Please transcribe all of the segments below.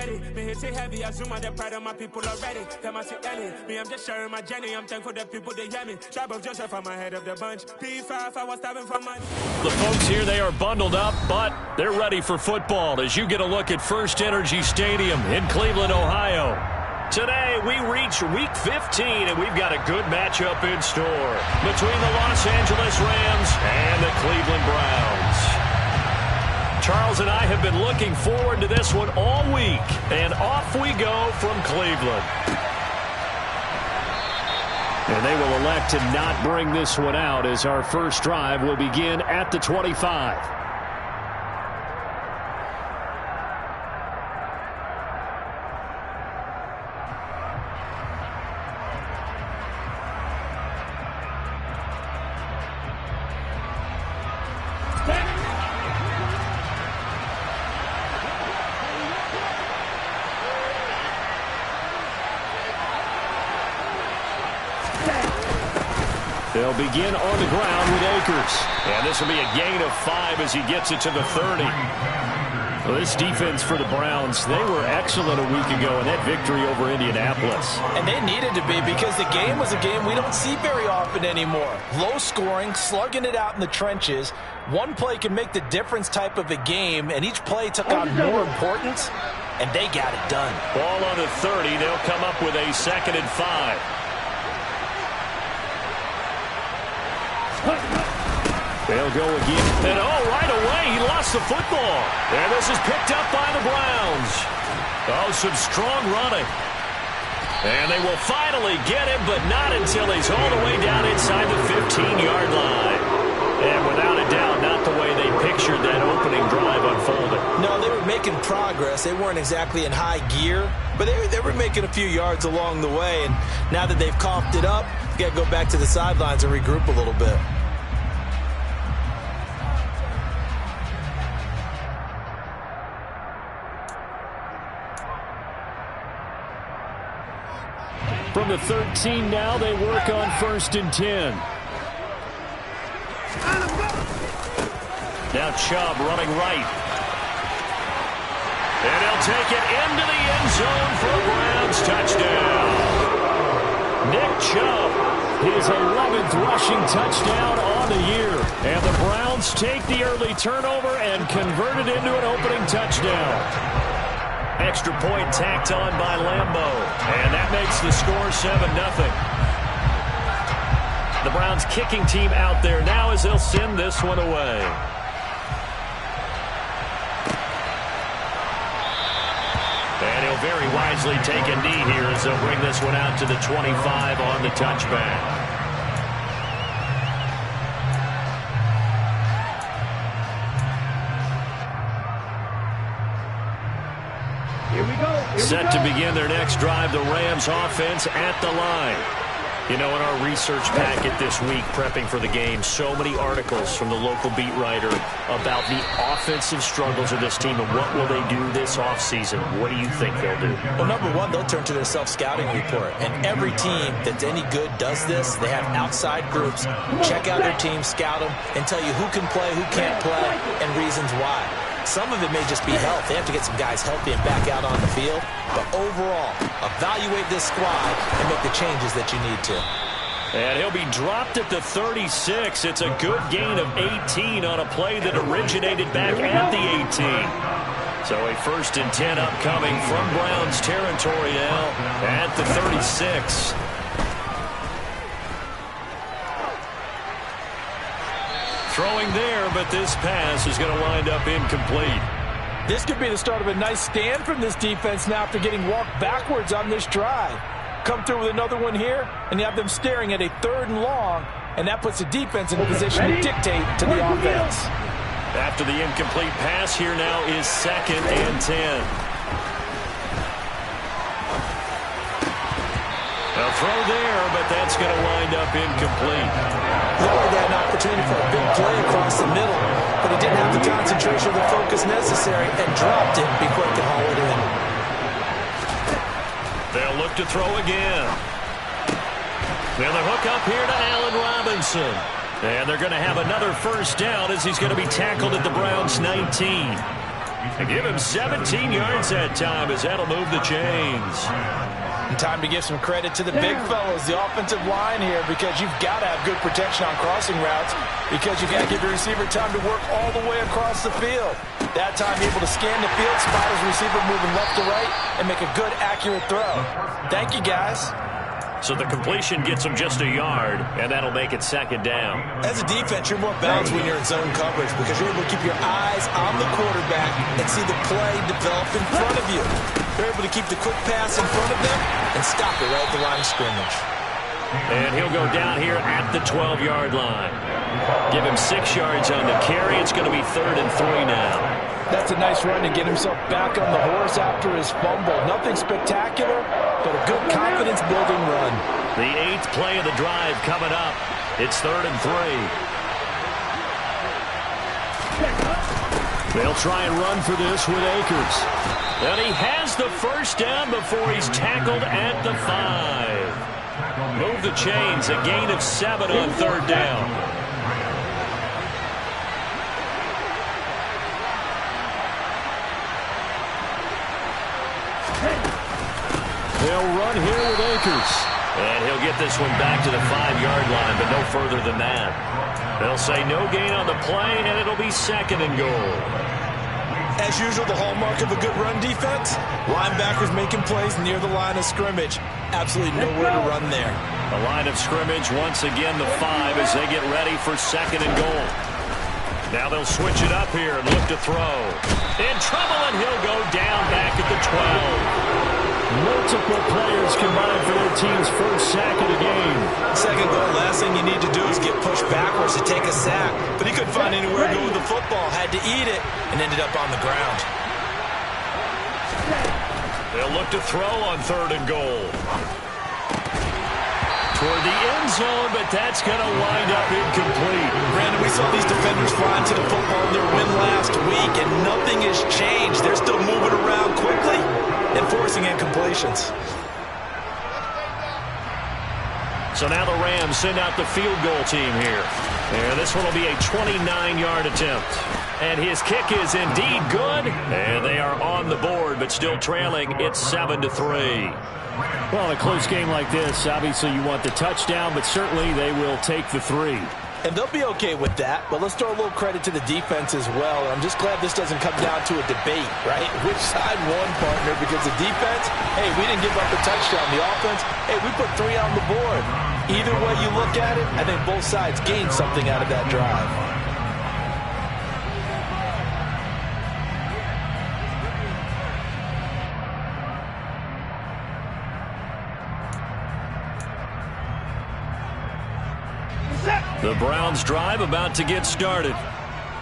ready. Me hit it heavy, I zoom out the pride of my people already. Them I see any, me I'm just sharing my journey. I'm thankful that people they hear me. Tribe of Joseph, I'm ahead of the bunch. P5, I was starving for money. The folks here, they are bundled up, but they're ready for football as you get a look at First Energy Stadium in Cleveland, Ohio. Today, we reach Week 15, and we've got a good matchup in store between the Los Angeles Rams and the Cleveland Browns. Charles and I have been looking forward to this one all week, and off we go from Cleveland. And they will elect to not bring this one out as our first drive will begin at the 25. They'll begin on the ground with Akers. And this will be a gain of 5 as he gets it to the 30. Well, this defense for the Browns, they were excellent a week ago in that victory over Indianapolis. And they needed to be because the game was a game we don't see very often anymore. Low scoring, slugging it out in the trenches. One play can make the difference type of a game, and each play took on more importance, and they got it done. Ball on the 30. They'll come up with a 2nd and 5. They'll go again. And right away, he lost the football. And this is picked up by the Browns. Some strong running. And they will finally get him, but not until he's all the way down inside the 15-yard line. And without a doubt, not the way they pictured that opening drive unfolding. No, they were making progress. They weren't exactly in high gear, but they were making a few yards along the way. And now that they've coughed it up, you got to go back to the sidelines and regroup a little bit. From the 13 now, they work on 1st and 10. Now Chubb running right. And he'll take it into the end zone for a Browns touchdown. Nick Chubb, his 11th rushing touchdown on the year. And the Browns take the early turnover and convert it into an opening touchdown. Extra point tacked on by Lambeau. And that makes the score 7-0. The Browns kicking team out there now as they'll send this one away. And he'll very wisely take a knee here as they'll bring this one out to the 25 on the touchback. Set to begin their next drive, the Rams offense at the line. You know, in our research packet this week, prepping for the game, so many articles from the local beat writer about the offensive struggles of this team and what will they do this offseason. What do you think they'll do? Well, number one, they'll turn to their self-scouting report. And every team that's any good does this. They have outside groups. Check out their team, scout them, and tell you who can play, who can't play, and reasons why. Some of it may just be health. They have to get some guys healthy and back out on the field. But overall, evaluate this squad and make the changes that you need to. And he'll be dropped at the 36. It's a good gain of 18 on a play that originated back at the 18. So a 1st and 10 upcoming from Browns territory now at the 36. Throwing there, but this pass is going to wind up incomplete. This could be the start of a nice stand from this defense now after getting walked backwards on this drive. Come through with another one here, and you have them staring at a 3rd and long, and that puts the defense in a position to dictate to the offense. After the incomplete pass, here now is 2nd and 10. A throw there, but that's going to wind up incomplete. Lillard had an opportunity for a big play across the middle, but he didn't have the concentration or the focus necessary and dropped it before he could haul it in. They'll look to throw again. Now the hook up here to Allen Robinson. And they're going to have another 1st down as he's going to be tackled at the Browns' 19. And give him 17 yards that time as that'll move the chains. And time to give some credit to the big fellows, the offensive line here, because you've got to have good protection on crossing routes because you've got to give your receiver time to work all the way across the field. That time able to scan the field, spot his receiver moving left to right, and make a good, accurate throw. Thank you, guys. So the completion gets him just a yard, and that'll make it second down. As a defense, you're more balanced when you're in zone coverage because you're able to keep your eyes on the quarterback and see the play develop in front of you. They're able to keep the quick pass in front of them and stop it right at the line of scrimmage. And he'll go down here at the 12-yard line. Give him 6 yards on the carry. It's going to be 3rd and 3 now. That's a nice run to get himself back on the horse after his fumble. Nothing spectacular, but a good confidence-building run. The 8th play of the drive coming up. It's 3rd and 3. They'll try and run for this with Akers. And he has the first down before he's tackled at the 5. Move the chains, a gain of 7 on 3rd down. They'll run here with Akers. And he'll get this one back to the 5-yard line, but no further than that. They'll say no gain on the play, and it'll be 2nd and goal. As usual, the hallmark of a good run defense, linebackers making plays near the line of scrimmage. Absolutely nowhere to run there. The line of scrimmage, once again, the 5 as they get ready for 2nd and goal. Now they'll switch it up here and look to throw. In trouble, and he'll go down back at the 12. Multiple players combined for their team's first sack of the game. 2nd goal, last thing you need to do is get pushed backwards to take a sack. But he couldn't find anywhere to go with the football, had to eat it, and ended up on the ground. They'll look to throw on 3rd and goal. Toward the end zone, but that's going to wind up incomplete. Brandon, we saw these defenders flying to the football in their win last week, and nothing has changed. They're still moving around quickly and forcing incompletions. So now the Rams send out the field goal team here. And this one will be a 29-yard attempt. And his kick is indeed good. And they are on the board, but still trailing. It's 7-3. Well, a close game like this, obviously you want the touchdown, but certainly they will take the 3. And they'll be okay with that, but let's throw a little credit to the defense as well. I'm just glad this doesn't come down to a debate, right? Which side won, partner? Because the defense, hey, we didn't give up the touchdown. The offense, hey, we put 3 on the board. Either way you look at it, I think both sides gained something out of that drive. The Browns drive about to get started.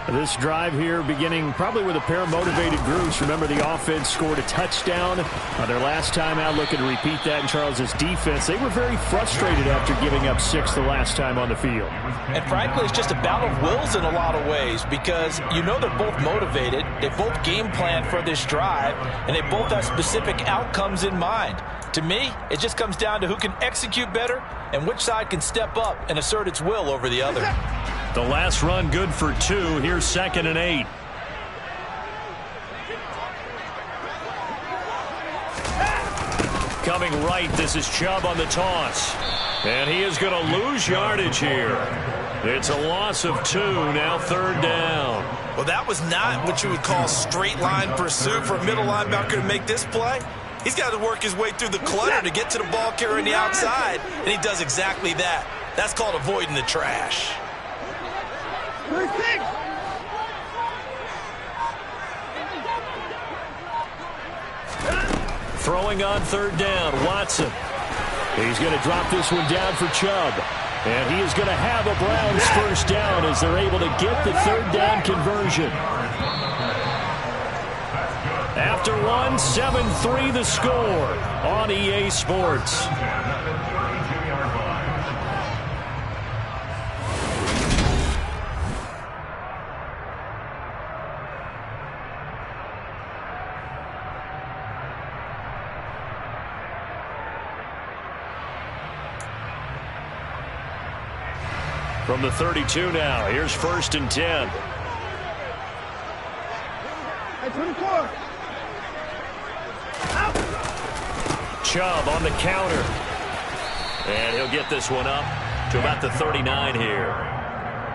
This drive here beginning probably with a pair of motivated groups. Remember, the offense scored a touchdown their last time out. Looking to repeat that in Charles's defense. They were very frustrated after giving up 6 the last time on the field. And frankly, it's just a battle of wills in a lot of ways because you know they're both motivated. They both game plan for this drive, and they both have specific outcomes in mind. To me, it just comes down to who can execute better and which side can step up and assert its will over the other. The last run good for 2. Here's 2nd and 8. Coming right, this is Chubb on the toss. And he is going to lose yardage here. It's a loss of 2, now 3rd down. Well, that was not what you would call straight line pursuit for a middle linebacker to make this play. He's got to work his way through the clutter to get to the ball carrier on the outside, and he does exactly that. That's called avoiding the trash. Throwing on 3rd down, Watson. He's going to drop this one down for Chubb. And he is going to have a Browns first down as they're able to get the 3rd down conversion. After 1, 7-3 the score on EA Sports. From the 32 now, here's 1st and 10. Chubb on the counter. And he'll get this one up to about the 39 here.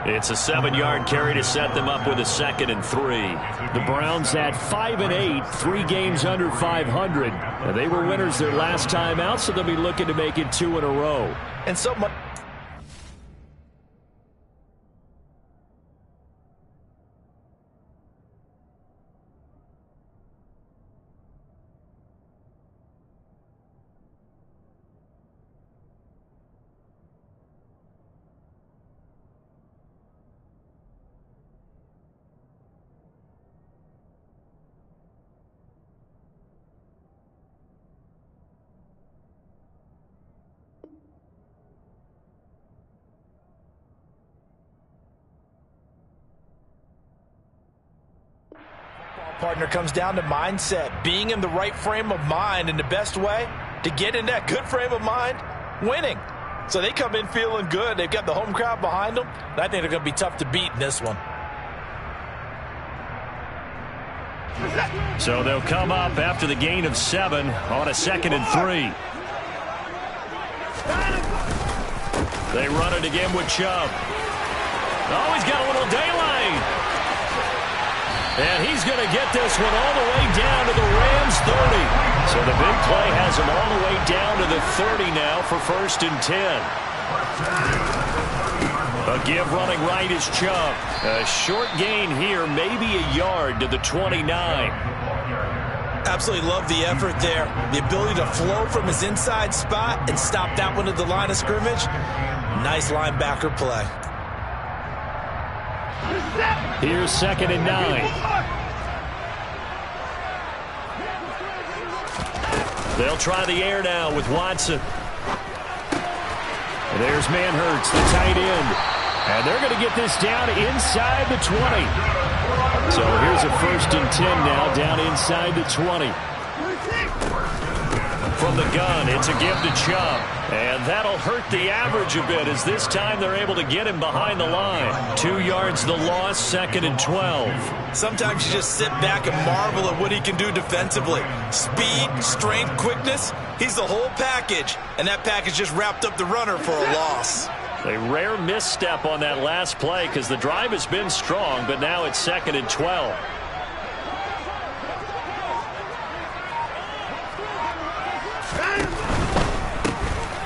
It's a 7-yard carry to set them up with a 2nd and 3. The Browns at 5-8, 3 games under 500. And they were winners their last time out, so they'll be looking to make it 2 in a row. And so much. Partner comes down to mindset, being in the right frame of mind, and the best way to get in that good frame of mind, winning. So they come in feeling good. They've got the home crowd behind them. I think they're going to be tough to beat in this one. So they'll come up after the gain of 7 on a 2nd and 3. They run it again with Chubb. Oh, he's got a little daylight. And he's going to get this one all the way down to the Rams 30. So the big play has him all the way down to the 30 now for 1st and 10. A give running right is Chubb. A short gain here, maybe a yard to the 29. Absolutely love the effort there. The ability to flow from his inside spot and stop that one at the line of scrimmage. Nice linebacker play. Here's 2nd and 9. They'll try the air now with Watson. There's Manhurts, the tight end. And they're going to get this down inside the 20. So here's a 1st and 10 now down inside the 20. From the gun, it's a give to Chubb. And that'll hurt the average a bit as this time they're able to get him behind the line. 2 yards the loss, 2nd and 12. Sometimes you just sit back and marvel at what he can do defensively. Speed, strength, quickness, he's the whole package. And that package just wrapped up the runner for a loss. A rare misstep on that last play because the drive has been strong, but now it's 2nd and 12.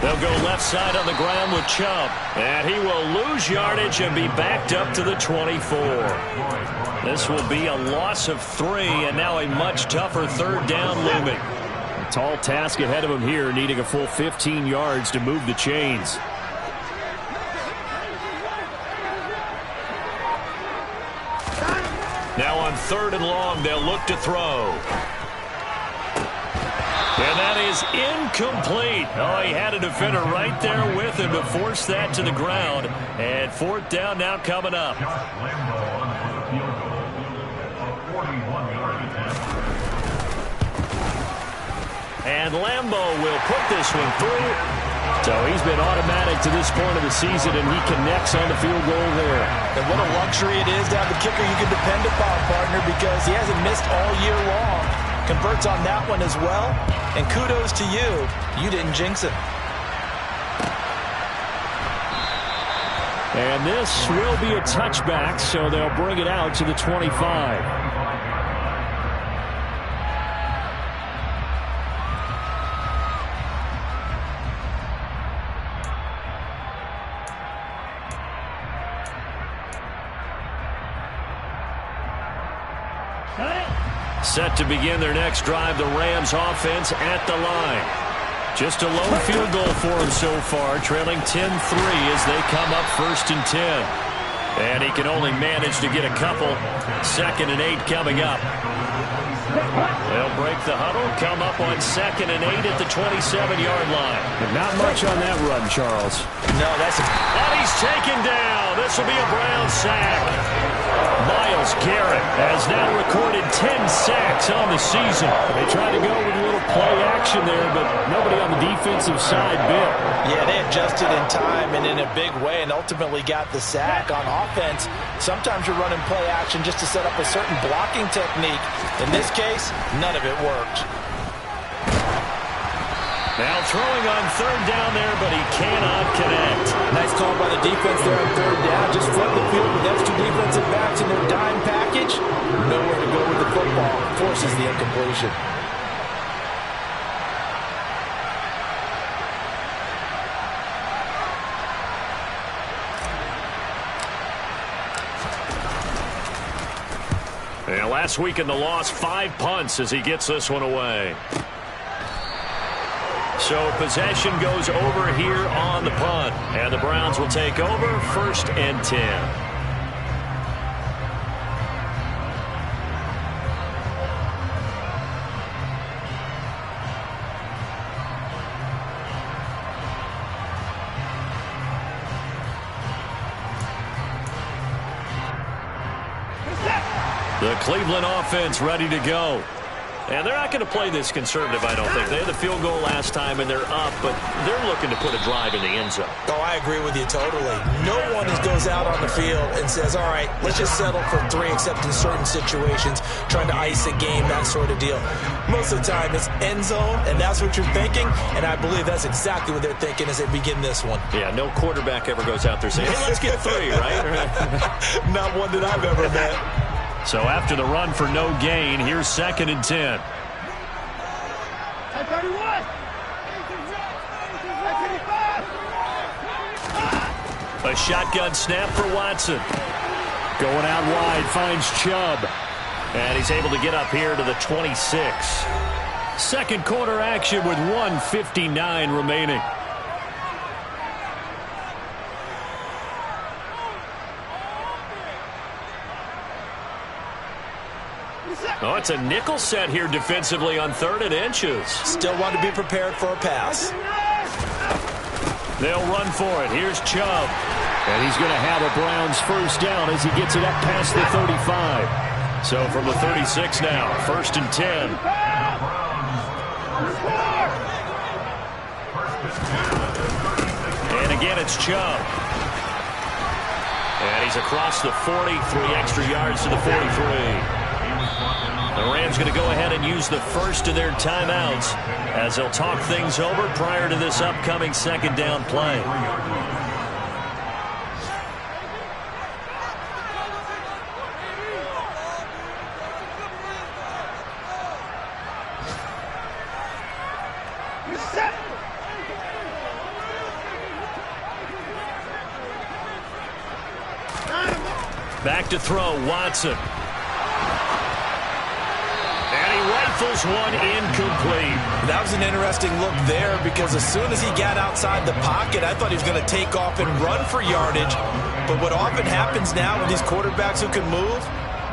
They'll go left side on the ground with Chubb. And he will lose yardage and be backed up to the 24. This will be a loss of 3, and now a much tougher 3rd down looming. A tall task ahead of him here, needing a full 15 yards to move the chains. Now on 3rd and long, they'll look to throw. And that is incomplete. Oh, he had a defender right there with him to force that to the ground. And 4th down now coming up. And Lambo will put this one through. So he's been automatic to this point of the season, and he connects on the field goal there. And what a luxury it is to have a kicker you can depend upon, partner, because he hasn't missed all year long. Converts on that one as well. And kudos to you. You didn't jinx it. And this will be a touchback, so they'll bring it out to the 25. Set to begin their next drive, the Rams offense at the line. Just a lone field goal for him so far, trailing 10-3 as they come up 1st and 10. And he can only manage to get a couple. 2nd and 8 coming up. They'll break the huddle, come up on 2nd and 8 at the 27-yard line. But not much on that run, Charles. No, that's And he's taken down. This will be a Brown sack. Myles Garrett has now recorded 10 sacks on the season. They tried to go with a little play action there, but nobody on the defensive side bit. Yeah, they adjusted in time and in a big way and ultimately got the sack. On offense, sometimes you're running play action just to set up a certain blocking technique. In this case, none of it worked. Now throwing on third down there, but he cannot connect. Nice call by the defense there on third down. Just flip the field with extra defensive backs in their dime package. Nowhere to go with the football. Forces the incompletion. And last week in the loss, 5 punts as he gets this one away. So possession goes over here on the punt. And the Browns will take over 1st and 10. The Cleveland offense ready to go. And they're not going to play this conservative, I don't think. They had the field goal last time, and they're up, but they're looking to put a drive in the end zone. Oh, I agree with you totally. No one goes out on the field and says, all right, let's just settle for 3, except in certain situations, trying to ice a game, that sort of deal. Most of the time, it's end zone, and that's what you're thinking, and I believe that's exactly what they're thinking as they begin this one. Yeah, no quarterback ever goes out there saying, hey, let's get 3, right? Not one that I've ever met. So after the run for no gain, here's 2nd and 10. A shotgun snap for Watson. Going out wide, finds Chubb. And he's able to get up here to the 26. Second quarter action with 1:59 remaining. Oh, it's a nickel set here defensively on 3rd and inches. Still want to be prepared for a pass. They'll run for it. Here's Chubb. And he's going to have a Browns first down as he gets it up past the 35. So from the 36 now, 1st and 10. And again, it's Chubb. And he's across the 40, 3 extra yards to the 43. The Rams going to go ahead and use the first of their timeouts as they'll talk things over prior to this upcoming 2nd down play. Back to throw, Watson. Rifles one incomplete. That was an interesting look there because as soon as he got outside the pocket, I thought he was going to take off and run for yardage. But what often happens now with these quarterbacks who can move,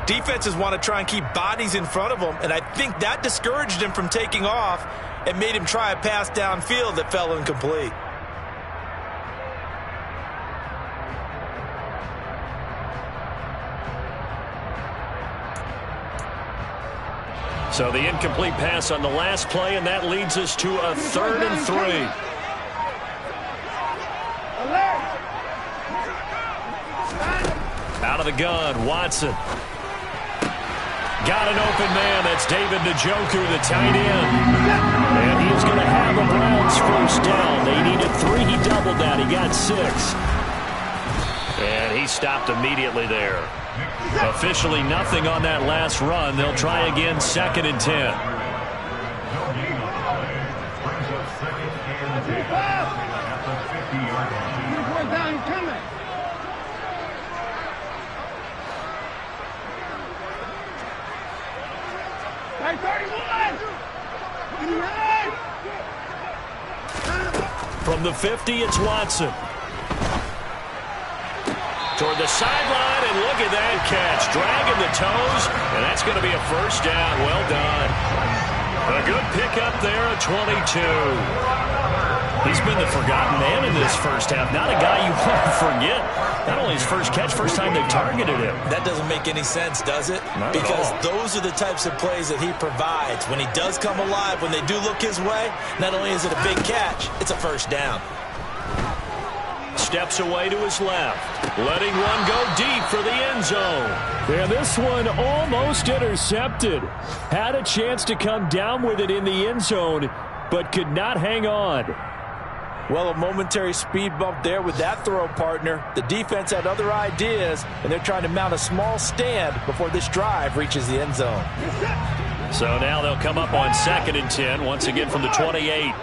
defenses want to try and keep bodies in front of them, and I think that discouraged him from taking off and made him try a pass downfield that fell incomplete. So the incomplete pass on the last play, and that leads us to a 3rd and 3. Out of the gun, Watson. Got an open man. That's David Njoku, the tight end. And he's going to have a Browns first down. They needed 3. He doubled that. He got 6. And he stopped immediately there. Officially nothing on that last run. They'll try again, 2nd and 10. From the 50, it's Watson. Toward the sideline, and look at that catch. Dragging the toes, and that's going to be a first down. Well done. A good pickup there at 22. He's been the forgotten man in this first half. Not a guy you want to forget. Not only his first catch, first time they've targeted him. That doesn't make any sense, does it? Not because at all. Those are the types of plays that he provides. When he does come alive, when they do look his way, not only is it a big catch, it's a first down. Steps away to his left. Letting one go deep for the end zone. And this one almost intercepted. Had a chance to come down with it in the end zone. but could not hang on. Well, a momentary speed bump there with that throw, partner. The defense had other ideas, and they're trying to mount a small stand before this drive reaches the end zone. So now they'll come up on 2nd and 10, once again from the 28.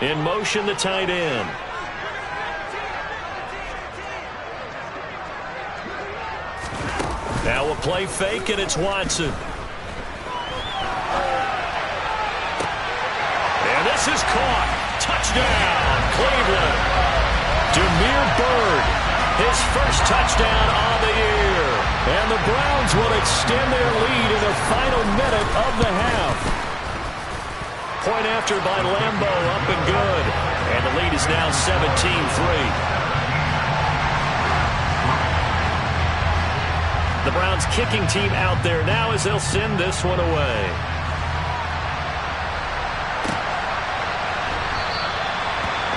In motion, the tight end. Now a play fake, and it's Watson. And this is caught. Touchdown, Cleveland. Damiere Byrd, his first touchdown on the year. And the Browns will extend their lead in the final minute of the half. Point after by Lambeau, up and good. And the lead is now 17-3. The Browns kicking team out there now as they'll send this one away.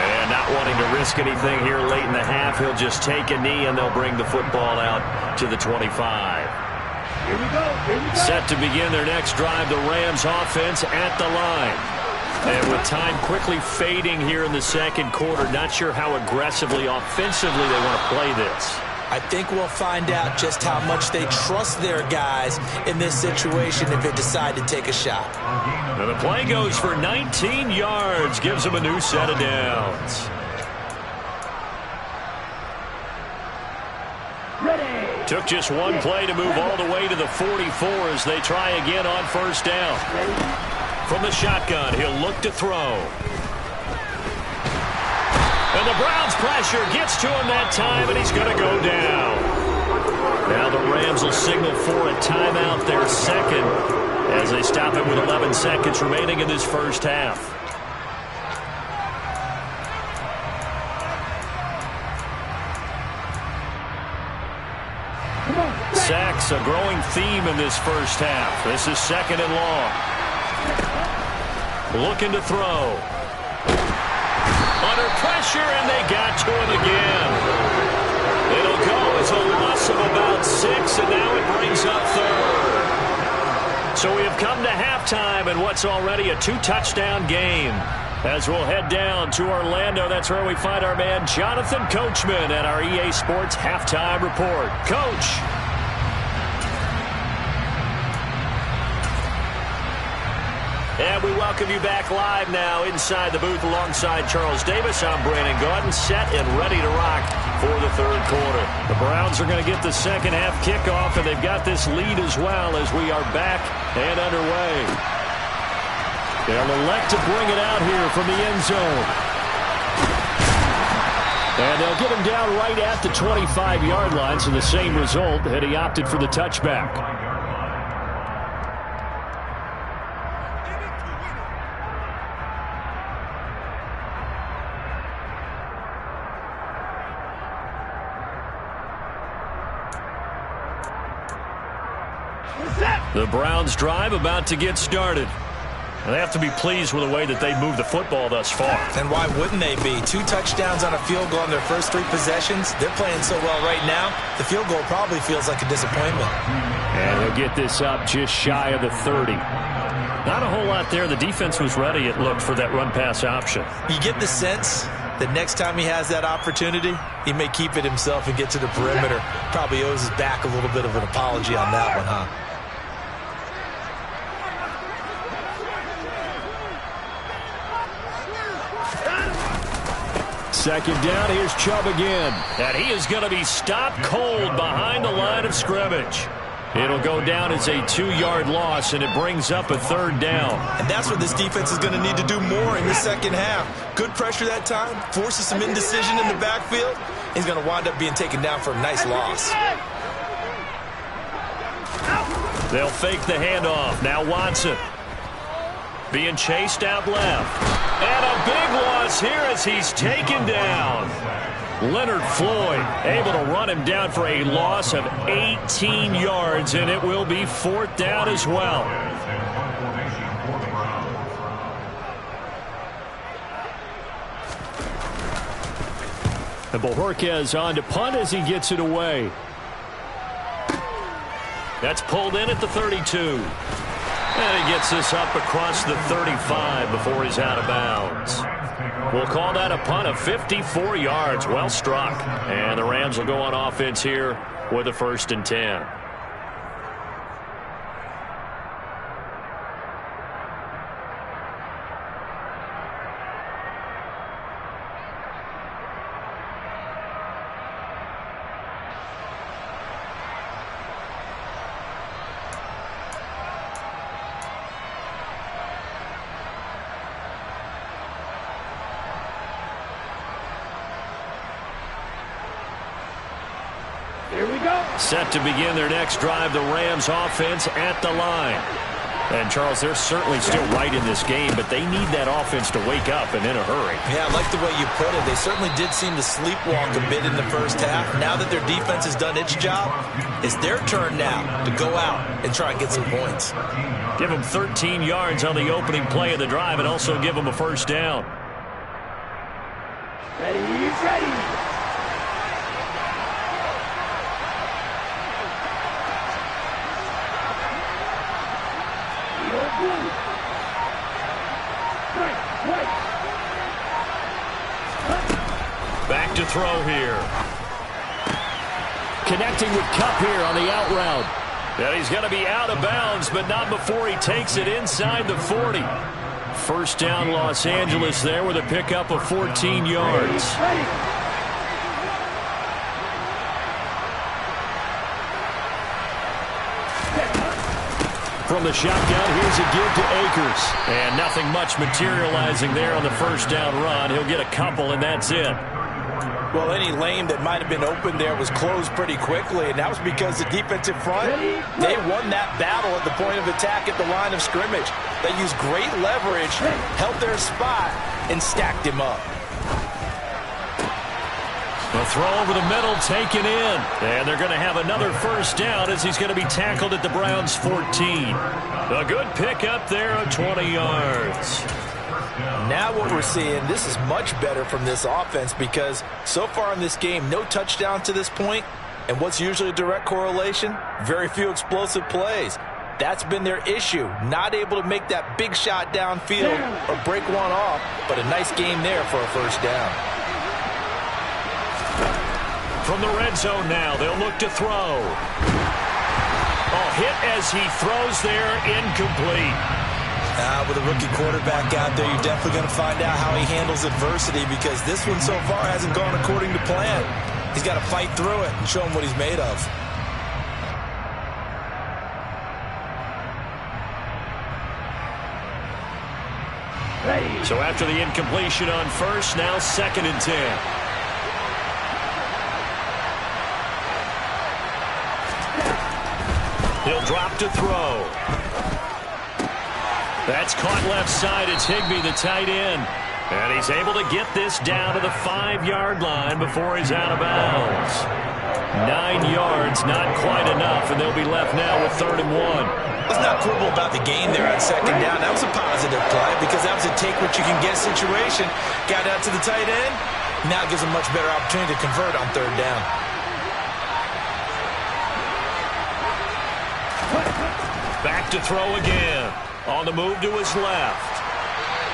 And not wanting to risk anything here late in the half, he'll just take a knee and they'll bring the football out to the 25. Here we go. Set to begin their next drive, the Rams offense at the line. And with time quickly fading here in the second quarter, not sure how aggressively, offensively they want to play this. I think we'll find out just how much they trust their guys in this situation if they decide to take a shot. And the play goes for 19 yards, gives them a new set of downs. Ready. Took just one play to move all the way to the 44 as they try again on first down. From the shotgun, he'll look to throw. And the Browns pressure gets to him that time, and he's going to go down. Now the Rams will signal for a timeout, their second, as they stop it with 11 seconds remaining in this first half. Sacks, a growing theme in this first half. This is 2nd and long. Looking to throw. Under pressure, and they got to him again. It'll go as a loss of about 6, and now it brings up 3rd. So we have come to halftime in what's already a 2-touchdown game. As we'll head down to Orlando, that's where we find our man Jonathan Coachman at our EA Sports Halftime Report. Coach. And we welcome you back live now inside the booth alongside Charles Davis. I'm Brandon Gaudin, set and ready to rock for the third quarter. The Browns are going to get the second half kickoff, and they've got this lead as well as we are back and underway. They'll elect to bring it out here from the end zone. And they'll get him down right at the 25-yard line, so the same result had he opted for the touchback. The Browns drive about to get started. They have to be pleased with the way that they moved the football thus far. And why wouldn't they be? 2 touchdowns on a field goal in their first 3 possessions. They're playing so well right now, the field goal probably feels like a disappointment. And he'll get this up just shy of the 30. Not a whole lot there. The defense was ready, it looked, for that run-pass option. You get the sense that next time he has that opportunity, he may keep it himself and get to the perimeter. Probably owes his back a little bit of an apology on that one, huh? Second down, here's Chubb again. And he is going to be stopped cold behind the line of scrimmage. It'll go down as a 2-yard loss, and it brings up a 3rd down. And that's what this defense is going to need to do more in the second half. Good pressure that time, forces some indecision in the backfield. He's going to wind up being taken down for a nice loss. They'll fake the handoff. Now Watson being chased out left. And a big loss here as he's taken down. Leonard Floyd able to run him down for a loss of 18 yards, and it will be 4th down as well. And Bojorquez on to punt as he gets it away. That's pulled in at the 32. And he gets this up across the 35 before he's out of bounds. We'll call that a punt of 54 yards. Well struck. And the Rams will go on offense here with a 1st and 10. Here we go. Set to begin their next drive, the Rams offense at the line. And, Charles, they're certainly still right in this game, but they need that offense to wake up and in a hurry. Yeah, I like the way you put it. They certainly did seem to sleepwalk a bit in the first half. Now that their defense has done its job, it's their turn now to go out and try and get some points. Give them 13 yards on the opening play of the drive and also give them a 1st down. Ready, ready. Back to throw here. Connecting with Kupp here on the out route. And he's going to be out of bounds, but not before he takes it inside the 40. 1st down Los Angeles there with a pickup of 14 yards. From the shotgun, here's a give to Akers. And nothing much materializing there on the 1st down run. He'll get a couple, and that's it. Well, any lane that might have been open there was closed pretty quickly, and that was because the defensive front, they won that battle at the point of attack at the line of scrimmage. They used great leverage, held their spot, and stacked him up. A throw over the middle taken in. And they're going to have another 1st down as he's going to be tackled at the Browns' 14. A good pickup there of 20 yards. Now what we're seeing, this is much better from this offense because so far in this game, no touchdown to this point. And what's usually a direct correlation? Very few explosive plays. That's been their issue. Not able to make that big shot downfield or break one off, but a nice game there for a 1st down. From the red zone now, they'll look to throw. A hit as he throws there, incomplete. With a rookie quarterback out there, you're definitely going to find out how he handles adversity because this one so far hasn't gone according to plan. He's got to fight through it and show him what he's made of. So after the incompletion on 1st, now 2nd and 10. He'll drop to throw. That's caught left side. It's Higbee, the tight end. And he's able to get this down to the 5-yard line before he's out of bounds. 9 yards, not quite enough, and they'll be left now with 3rd and 1. Let's not quibble about the gain there on 2nd down. That was a positive play because that was a take-what-you-can-get situation. Got out to the tight end. Now gives him a much better opportunity to convert on 3rd down. Back to throw again. On the move to his left.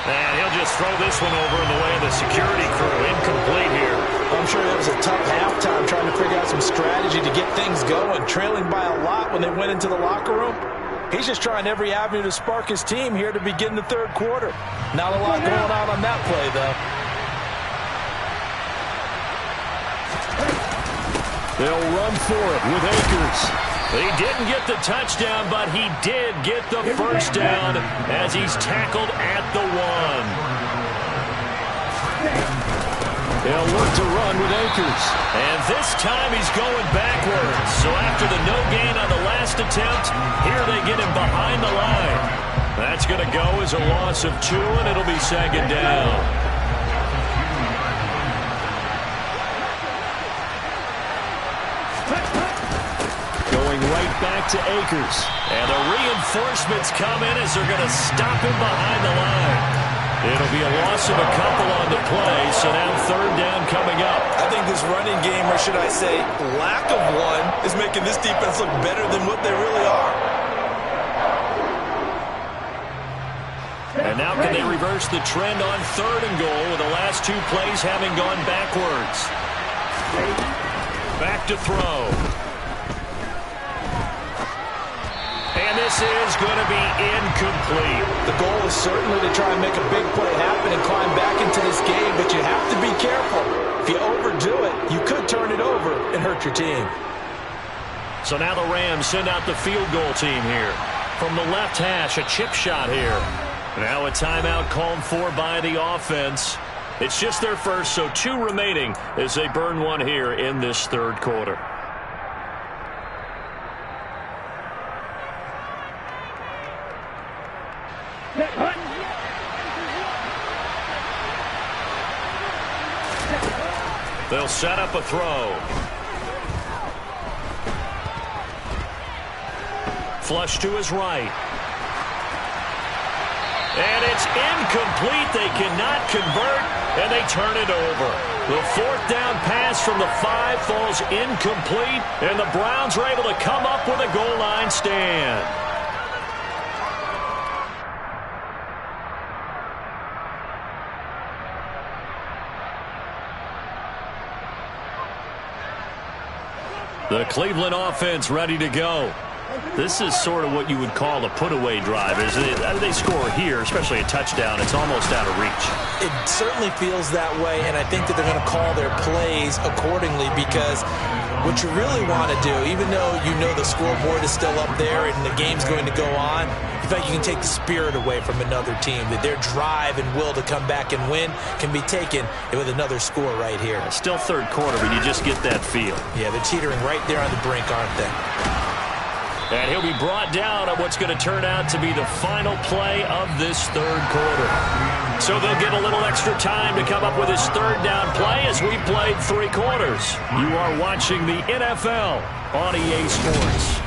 And he'll just throw this one over in the way of the security crew. Incomplete here. I'm sure that was a tough halftime trying to figure out some strategy to get things going. Trailing by a lot when they went into the locker room. He's just trying every avenue to spark his team here to begin the 3rd quarter. Not a lot going on that play, though. They'll run for it with Akers. He didn't get the touchdown, but he did get the 1st down as he's tackled at the 1. They'll look to run with Akers. And this time he's going backwards. So after the no gain on the last attempt, here they get him behind the line. That's going to go as a loss of 2, and it'll be 2nd down. Right back to Akers. And the reinforcements come in as they're going to stop him behind the line. It'll be a loss of a couple on the play, so now third down coming up. I think this running game, or should I say lack of one, is making this defense look better than what they really are. And now can they reverse the trend on third and goal with the last two plays having gone backwards? Back to throw. And this is going to be incomplete. The goal is certainly to try and make a big play happen and climb back into this game, but you have to be careful. If you overdo it, you could turn it over and hurt your team. So now the Rams send out the field goal team here. From the left hash, a chip shot here. Now a timeout called for by the offense. It's just their first, so 2 remaining as they burn one here in this third quarter. They'll set up a throw. Flush to his right. And it's incomplete. They cannot convert, and they turn it over. The fourth down pass from the 5 falls incomplete, and the Browns are able to come up with a goal line stand. The Cleveland offense ready to go. This is sort of what you would call a put-away drive, isn't it? They score here, especially a touchdown. It's almost out of reach. It certainly feels that way, and I think that they're going to call their plays accordingly because what you really want to do, even though you know the scoreboard is still up there and the game's going to go on, you feel like you can take the spirit away from another team, that their drive and will to come back and win can be taken with another score right here. Still third quarter, but you just get that feel. Yeah, they're teetering right there on the brink, aren't they? And he'll be brought down on what's going to turn out to be the final play of this third quarter. So they'll get a little extra time to come up with his third down play as we played 3 quarters. You are watching the NFL on EA Sports.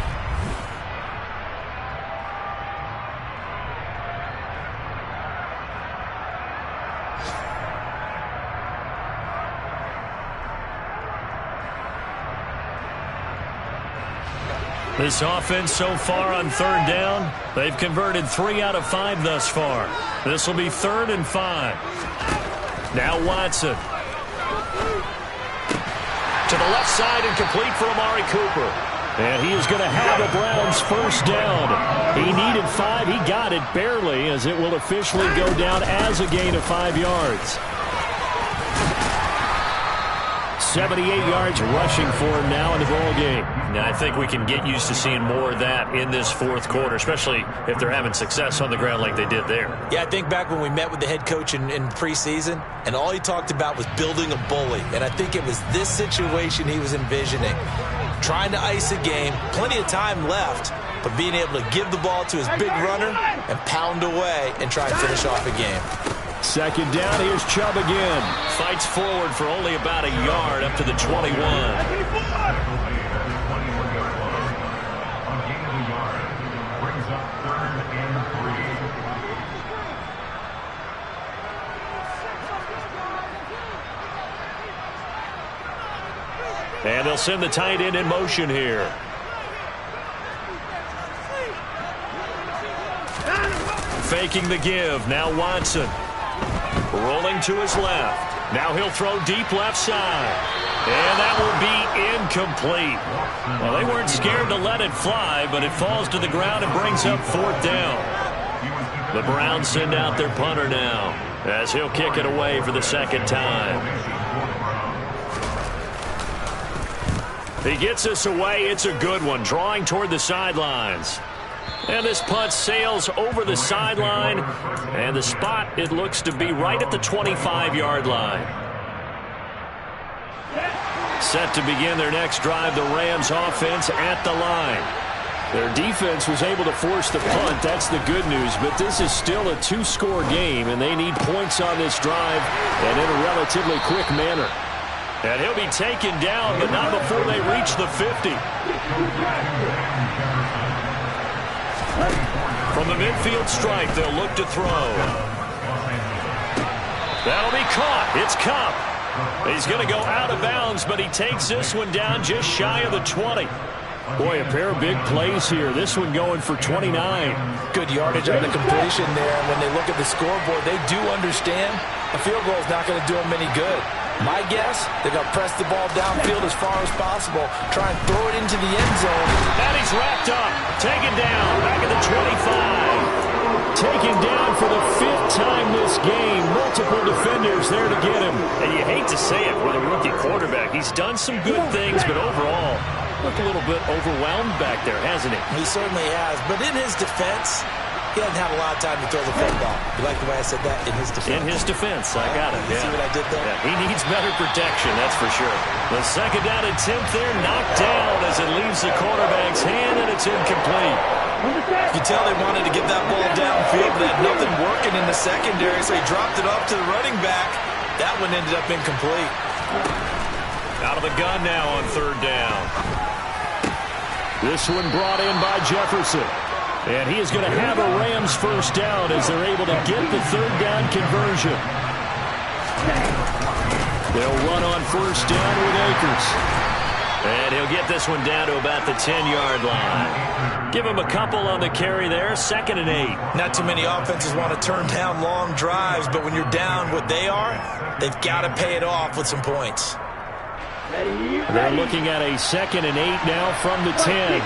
This offense so far on third down, they've converted 3 out of 5 thus far. This will be 3rd and 5. Now Watson. To the left side and complete for Amari Cooper. And he is going to have the Browns first down. He needed 5. He got it barely as it will officially go down as a gain of 5 yards. 78 yards rushing for him now in the ball game. Now, I think we can get used to seeing more of that in this fourth quarter, especially if they're having success on the ground like they did there. Yeah, I think back when we met with the head coach in preseason, and all he talked about was building a bully. And I think it was this situation he was envisioning. Trying to ice a game, plenty of time left, but being able to give the ball to his big runner and pound away and try and finish off a game. Second down, here's Chubb again. Fights forward for only about a yard up to the 21. And they'll send the tight end in motion here. Faking the give. Now Watson. Rolling to his left. Now he'll throw deep left side. And that will be incomplete. Well, they weren't scared to let it fly, but it falls to the ground and brings up 4th down. The Browns send out their punter now as he'll kick it away for the second time. He gets us away. It's a good one, drawing toward the sidelines. And this punt sails over the sideline, and the spot, it looks to be right at the 25-yard line. Set to begin their next drive, the Rams offense at the line. Their defense was able to force the punt. That's the good news, but this is still a 2-score game, and they need points on this drive and in a relatively quick manner. And he'll be taken down, but not before they reach the 50. From the midfield stripe, they'll look to throw. That'll be caught. It's Kupp. He's going to go out of bounds, but he takes this one down just shy of the 20. Boy, a pair of big plays here. This one going for 29. Good yardage on the completion there. And when they look at the scoreboard, they do understand a field goal is not going to do them any good. My guess, they're going to press the ball downfield as far as possible, try and throw it into the end zone. And he's wrapped up, taken down, back at the 25. Taken down for the 5th time this game. Multiple defenders there to get him. And you hate to say it with a rookie quarterback. He's done some good things, but overall, looked a little bit overwhelmed back there, hasn't he? He certainly has. But in his defense, he doesn't have a lot of time to throw the football. You like the way I said that? In his defense. In his defense. I got it. You see what I did there? Yeah, he needs better protection, that's for sure. The second down and 10th there, knocked down as it leaves the quarterback's hand, and it's incomplete. You can tell they wanted to get that ball downfield, but had nothing working in the secondary, so he dropped it off to the running back. That one ended up incomplete. Out of the gun now on 3rd down. This one brought in by Jefferson. And he is going to have a Rams first down as they're able to get the 3rd down conversion. They'll run on first down with Akers. And he'll get this one down to about the 10-yard line. Give him a couple on the carry there. 2nd and 8. Not too many offenses want to turn down long drives, but when you're down what they are, they've got to pay it off with some points. They're looking at a 2nd and 8 now from the 10.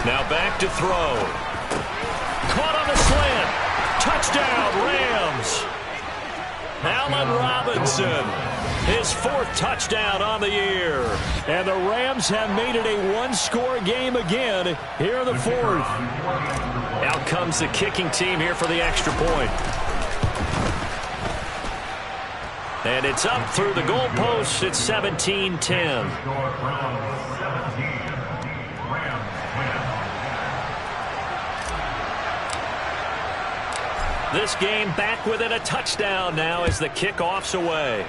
Now back to throw. Caught on the slant. Touchdown, Rams. Allen Robinson, his 4th touchdown on the year. And the Rams have made it a one-score game again here in the 4th. Out comes the kicking team here for the extra point. And it's up through the goalpost. It's 17-10. This game back within a touchdown now as the kickoff's away.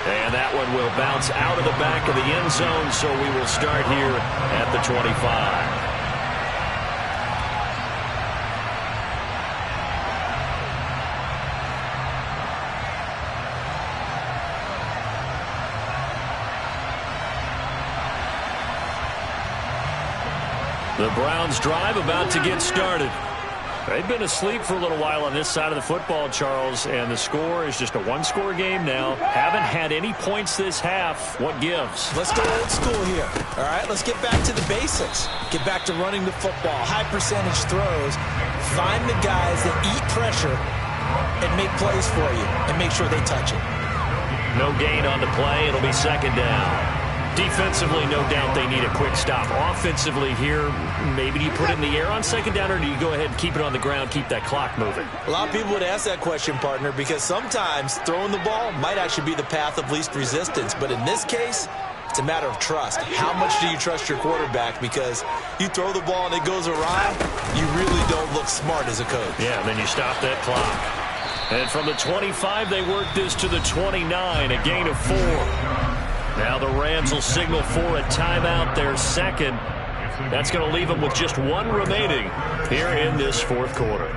And that one will bounce out of the back of the end zone, so we will start here at the 25. The Browns drive about to get started. They've been asleep for a little while on this side of the football, Charles, and the score is just a one-score game now. Haven't had any points this half. What gives? Let's go old school here. All right, let's get back to the basics. Get back to running the football, high percentage throws. Find the guys that eat pressure and make plays for you and make sure they touch it. No gain on the play. It'll be 2nd down. Defensively, no doubt they need a quick stop. Offensively here, maybe do you put it in the air on 2nd down, or do you go ahead and keep it on the ground, keep that clock moving? A lot of people would ask that question, partner, because sometimes throwing the ball might actually be the path of least resistance. But in this case, it's a matter of trust. How much do you trust your quarterback? Because you throw the ball and it goes awry, you really don't look smart as a coach. Yeah, and then you stop that clock. And from the 25, they work this to the 29, a gain of 4. Now the Rams will signal for a timeout, their 2nd. That's going to leave them with just 1 remaining here in this 4th quarter.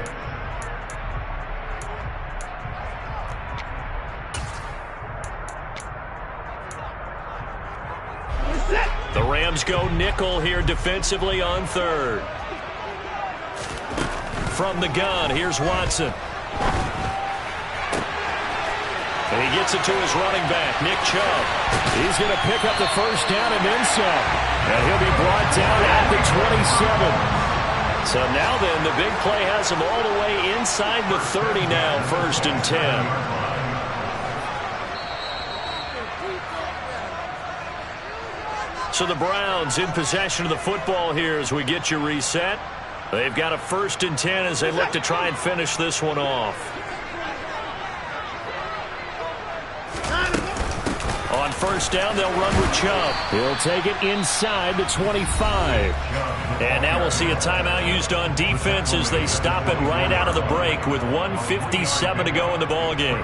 The Rams go nickel here defensively on 3rd. From the gun, here's Watson. And he gets it to his running back, Nick Chubb. He's going to pick up the first down and then some. And he'll be brought down at the 27. So now then, the big play has him all the way inside the 30 now, 1st and 10. So the Browns in possession of the football here as we get you reset. They've got a 1st and 10 as they look to try and finish this one off. On On first down, they'll run with Chubb. He'll take it inside the 25. And now we'll see a timeout used on defense as they stop it right out of the break with 1:57 to go in the ballgame.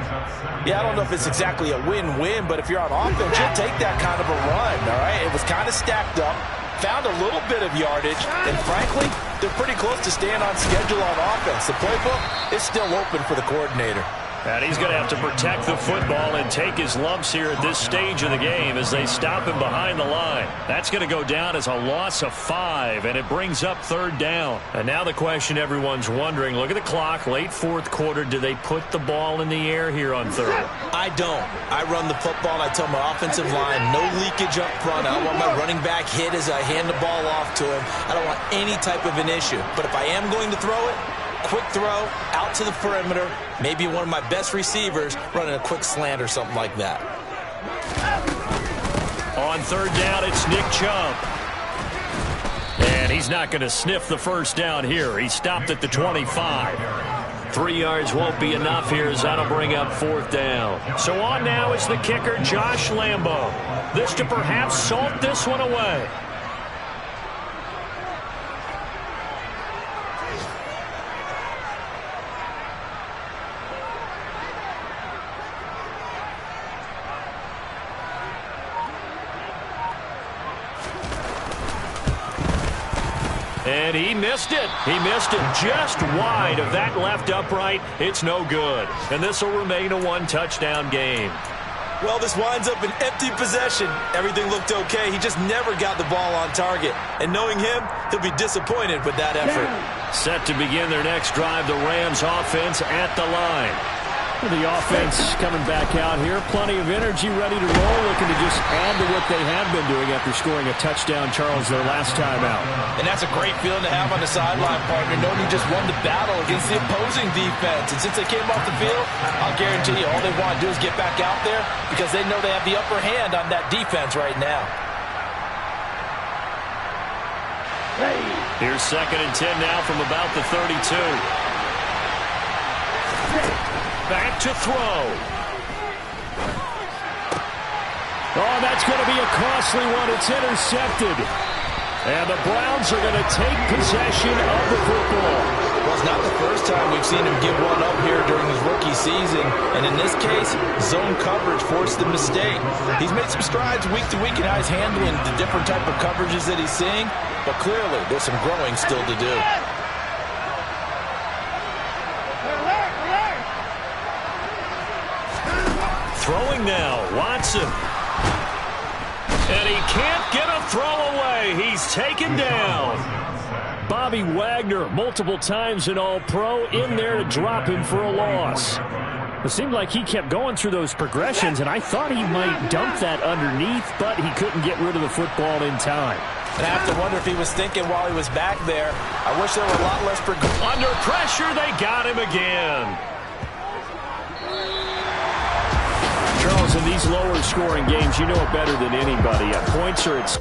Yeah, I don't know if it's exactly a win-win, but if you're on offense, you'll take that kind of a run, all right? It was kind of stacked up, found a little bit of yardage, and frankly, they're pretty close to staying on schedule on offense. The playbook is still open for the coordinator. And he's going to have to protect the football and take his lumps here at this stage of the game as they stop him behind the line. That's going to go down as a loss of 5, and it brings up third down. And now the question everyone's wondering, look at the clock, late fourth quarter, do they put the ball in the air here on third? I don't. I run the football, and I tell my offensive line, no leakage up front. I don't want my running back hit as I hand the ball off to him. I don't want any type of an issue. But if I am going to throw it, quick throw out to the perimeter, maybe one of my best receivers running a quick slant or something like that. On third down, it's Nick Chubb. And he's not going to sniff the first down here. He stopped at the 25. 3 yards won't be enough here as that'll bring up fourth down. So on now is the kicker, Josh Lambo. This to perhaps salt this one away. And he missed it. He missed it just wide of that left upright. It's no good. And this will remain a one-touchdown game. Well, this winds up an empty possession. Everything looked okay. He just never got the ball on target. And knowing him, he'll be disappointed with that effort. Set to begin their next drive, the Rams offense at the line. The offense coming back out here. Plenty of energy, ready to roll, looking to just add to what they have been doing after scoring a touchdown, Charles, their last time out. And that's a great feeling to have on the sideline, partner, knowing you just won the battle against the opposing defense. And since they came off the field, I'll guarantee you all they want to do is get back out there because they know they have the upper hand on that defense right now. Here's 2nd and 10 now from about the 32. Back to throw. Oh, that's going to be a costly one. It's intercepted. And the Browns are going to take possession of the football. Well, it's not the first time we've seen him give one up here during his rookie season. And in this case, zone coverage forced the mistake. He's made some strides week to week in how he's handling the different type of coverages that he's seeing. But clearly, there's some growing still to do. Throwing now, Watson. And he can't get a throw away. He's taken down. Bobby Wagner, multiple times an All-Pro, in there to drop him for a loss. It seemed like he kept going through those progressions, and I thought he might dump that underneath, but he couldn't get rid of the football in time. And I have to wonder if he was thinking while he was back there, I wish there were a lot less progression. Under pressure, they got him again. Charles, in these lower scoring games, you know it better than anybody. Points are at